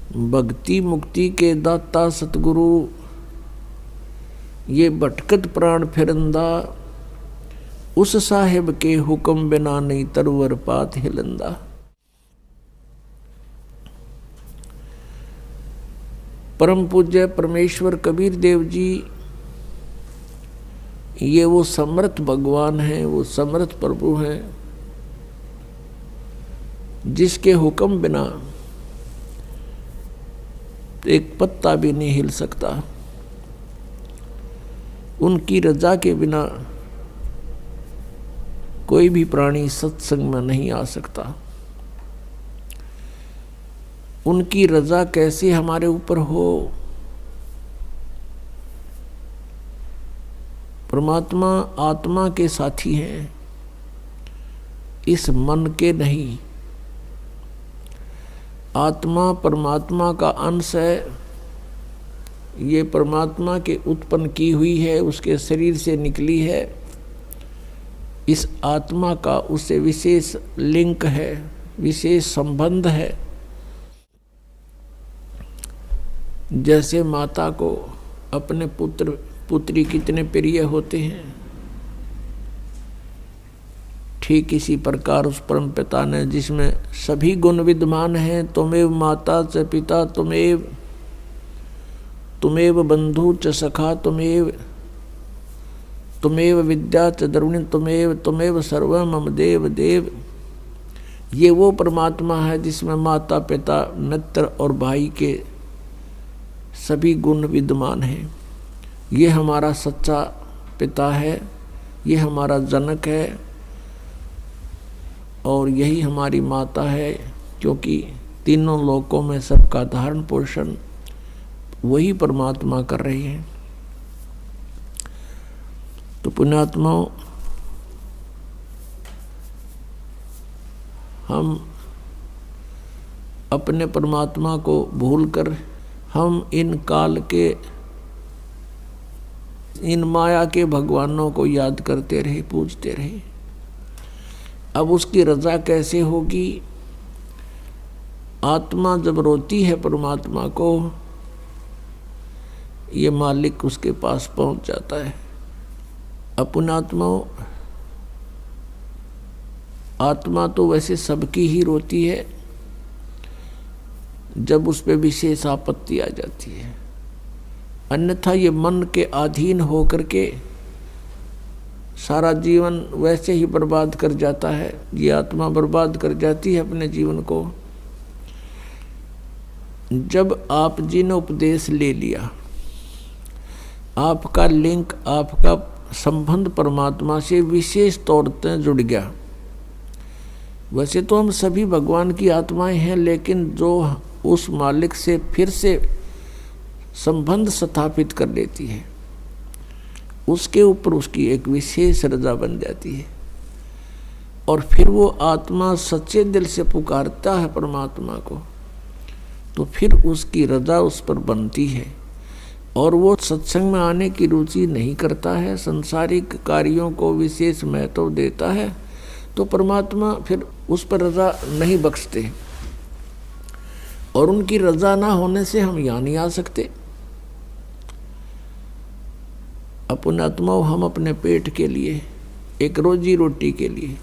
भक्ति मुक्ति के दाता सतगुरु, ये भटकत प्राण फिरंदा, उस साहिब के हुक्म बिना नहीं तरवर पात हिलंदा। परम पूज्य परमेश्वर कबीर देव जी, ये वो समर्थ भगवान हैं, वो समर्थ प्रभु हैं, जिसके हुक्म बिना एक पत्ता भी नहीं हिल सकता। उनकी रजा के बिना कोई भी प्राणी सत्संग में नहीं आ सकता। उनकी रजा कैसे हमारे ऊपर हो? परमात्मा आत्मा के साथी हैं, इस मन के नहीं। आत्मा परमात्मा का अंश है, ये परमात्मा के उत्पन्न की हुई है, उसके शरीर से निकली है। इस आत्मा का उससे विशेष लिंक है, विशेष संबंध है। जैसे माता को अपने पुत्र पुत्री कितने प्रिय होते हैं, ठीक इसी प्रकार उस परम पिता ने, जिसमें सभी गुण विद्यमान हैं, तुमेव माता च पिता तुमेव बंधु च सखा तुमेव विद्या च द्रविणी तुमेव सर्व मम देव देव। ये वो परमात्मा है जिसमें माता पिता मित्र और भाई के सभी गुण विद्यमान हैं। ये हमारा सच्चा पिता है, ये हमारा जनक है और यही हमारी माता है, क्योंकि तीनों लोकों में सबका धारण पोषण वही परमात्मा कर रही है। तो पुण्यात्माओं, हम अपने परमात्मा को भूलकर हम इन काल के, इन माया के भगवानों को याद करते रहे, पूजते रहे। अब उसकी रजा कैसे होगी? आत्मा जब रोती है परमात्मा को, ये मालिक उसके पास पहुंच जाता है। अपन आत्मा तो वैसे सबकी ही रोती है जब उस पे विशेष आपत्ति आ जाती है, अन्यथा ये मन के अधीन होकर के सारा जीवन वैसे ही बर्बाद कर जाता है। ये आत्मा बर्बाद कर जाती है अपने जीवन को। जब आप जी ने उपदेश ले लिया, आपका लिंक, आपका संबंध परमात्मा से विशेष तौर पर जुड़ गया। वैसे तो हम सभी भगवान की आत्माएं हैं, लेकिन जो उस मालिक से फिर से संबंध स्थापित कर लेती है, उसके ऊपर उसकी एक विशेष रजा बन जाती है। और फिर वो आत्मा सच्चे दिल से पुकारता है परमात्मा को, तो फिर उसकी रजा उस पर बनती है। और वो सत्संग में आने की रुचि नहीं करता है, संसारिक कार्यों को विशेष महत्व देता है, तो परमात्मा फिर उस पर रजा नहीं बख्शते। और उनकी रजा ना होने से हम यहाँ नहीं आ सकते। अपन आत्माओं, हम अपने पेट के लिए, एक रोजी रोटी के लिए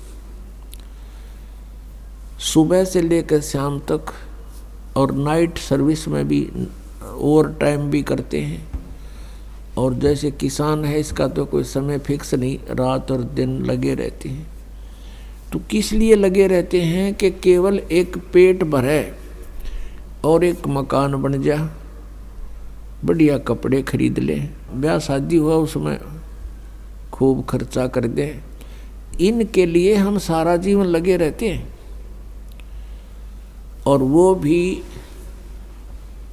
सुबह से लेकर शाम तक और नाइट सर्विस में भी ओवर टाइम भी करते हैं। और जैसे किसान है, इसका तो कोई समय फिक्स नहीं, रात और दिन लगे रहते हैं। तो किस लिए लगे रहते हैं? कि केवल एक पेट भरे और एक मकान बन जा, बढ़िया कपड़े खरीद लें, ब्याह शादी हुआ उसमें खूब खर्चा कर दें। इनके लिए हम सारा जीवन लगे रहते हैं और वो भी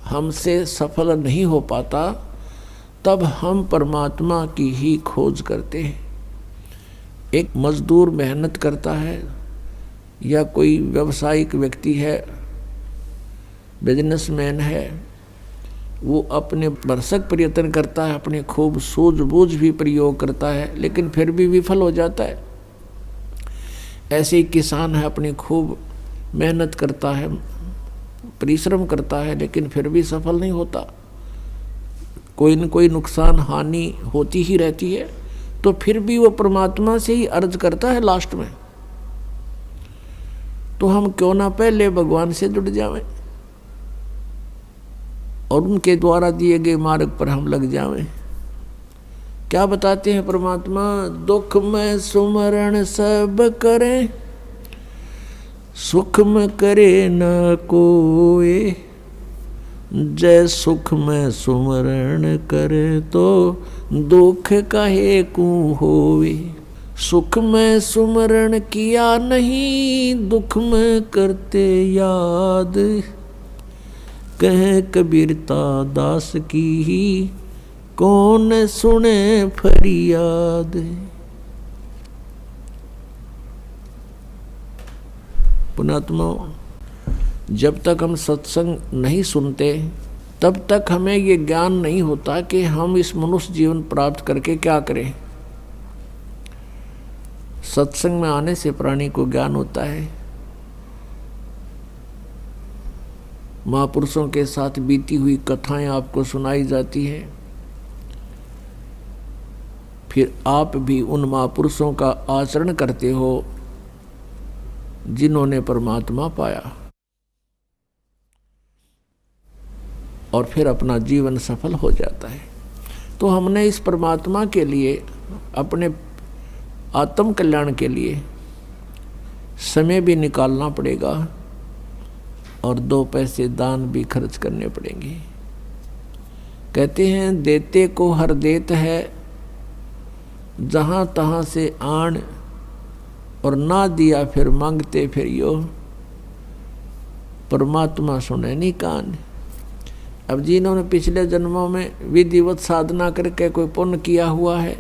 हमसे सफल नहीं हो पाता। तब हम परमात्मा की ही खोज करते हैं। एक मजदूर मेहनत करता है या कोई व्यावसायिक व्यक्ति है, बिजनेसमैन है, वो अपने भरसक प्रयत्न करता है, अपने खूब सूझबूझ भी प्रयोग करता है, लेकिन फिर भी विफल हो जाता है। ऐसे ही किसान है, अपनी खूब मेहनत करता है, परिश्रम करता है लेकिन फिर भी सफल नहीं होता, कोई न कोई नुकसान हानि होती ही रहती है, तो फिर भी वो परमात्मा से ही अर्ज करता है लास्ट में। तो हम क्यों ना पहले भगवान से जुड़ जावें और उनके द्वारा दिए गए मार्ग पर हम लग जावें। क्या बताते हैं परमात्मा? दुख में सुमरण सब करें, सुख में करे न कोई, जय सुख में सुमरण करे तो दुख काहे को होवे। सुख में सुमरण किया नहीं, दुख में करते याद, कहे कबीरता दास की ही कौन सुने फरियाद। पुणात्मा, जब तक हम सत्संग नहीं सुनते तब तक हमें ये ज्ञान नहीं होता कि हम इस मनुष्य जीवन प्राप्त करके क्या करें। सत्संग में आने से प्राणी को ज्ञान होता है। महापुरुषों के साथ बीती हुई कथाएं आपको सुनाई जाती हैं, फिर आप भी उन महापुरुषों का आचरण करते हो जिन्होंने परमात्मा पाया, और फिर अपना जीवन सफल हो जाता है। तो हमने इस परमात्मा के लिए, अपने आत्म कल्याण के लिए समय भी निकालना पड़ेगा और 2 पैसे दान भी खर्च करने पड़ेंगे। कहते हैं देते को हर देत है, जहाँ तहाँ से आन, और ना दिया फिर मांगते फिर यो, परमात्मा सुने नहीं कान। अब जिन्होंने पिछले जन्मों में विधिवत साधना करके कोई पुण्य किया हुआ है,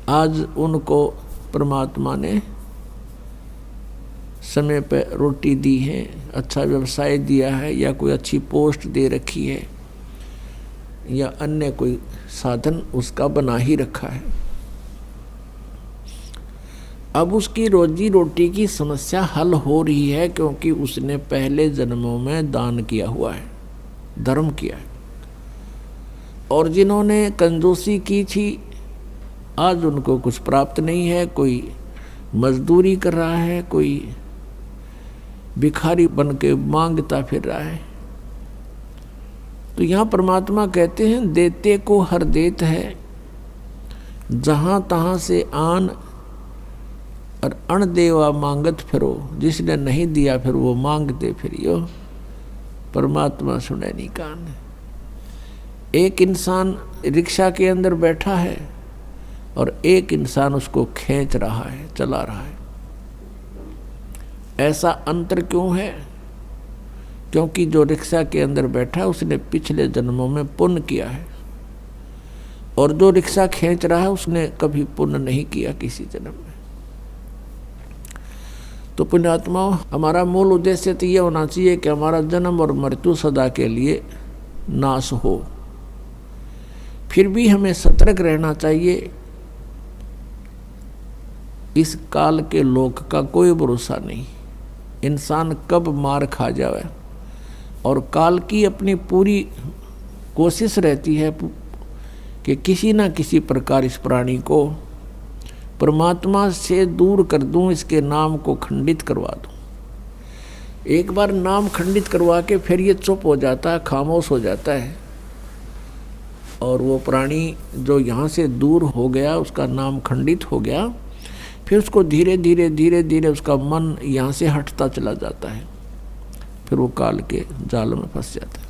आज उनको परमात्मा ने समय पर रोटी दी है, अच्छा व्यवसाय दिया है, या कोई अच्छी पोस्ट दे रखी है, या अन्य कोई साधन उसका बना ही रखा है। अब उसकी रोजी रोटी की समस्या हल हो रही है, क्योंकि उसने पहले जन्मों में दान किया हुआ है, धर्म किया है। और जिन्होंने कंजूसी की थी, आज उनको कुछ प्राप्त नहीं है, कोई मजदूरी कर रहा है, कोई भिखारी बन के मांगता फिर रहा है। तो यहाँ परमात्मा कहते हैं देते को हर देत है, जहाँ तहाँ से आन, और अण देवा मांगत फिरो। जिसने नहीं दिया फिर वो मांगते फिरियो, परमात्मा सुने नहीं कान। एक इंसान रिक्शा के अंदर बैठा है और एक इंसान उसको खींच रहा है, चला रहा है। ऐसा अंतर क्यों है? क्योंकि जो रिक्शा के अंदर बैठा है उसने पिछले जन्मों में पुण्य किया है, और जो रिक्शा खींच रहा है उसने कभी पुण्य नहीं किया किसी जन्म में। तो पुण्यात्मा, हमारा मूल उद्देश्य तो ये होना चाहिए कि हमारा जन्म और मृत्यु सदा के लिए नाश हो। फिर भी हमें सतर्क रहना चाहिए। इस काल के लोक का कोई भरोसा नहीं, इंसान कब मार खा जाए। और काल की अपनी पूरी कोशिश रहती है कि किसी न किसी प्रकार इस प्राणी को परमात्मा से दूर कर दूं, इसके नाम को खंडित करवा दूं। एक बार नाम खंडित करवा के फिर ये चुप हो जाता है, खामोश हो जाता है, और वो प्राणी जो यहाँ से दूर हो गया, उसका नाम खंडित हो गया, फिर उसको धीरे धीरे उसका मन यहाँ से हटता चला जाता है, फिर वो काल के जाल में फंस जाता है।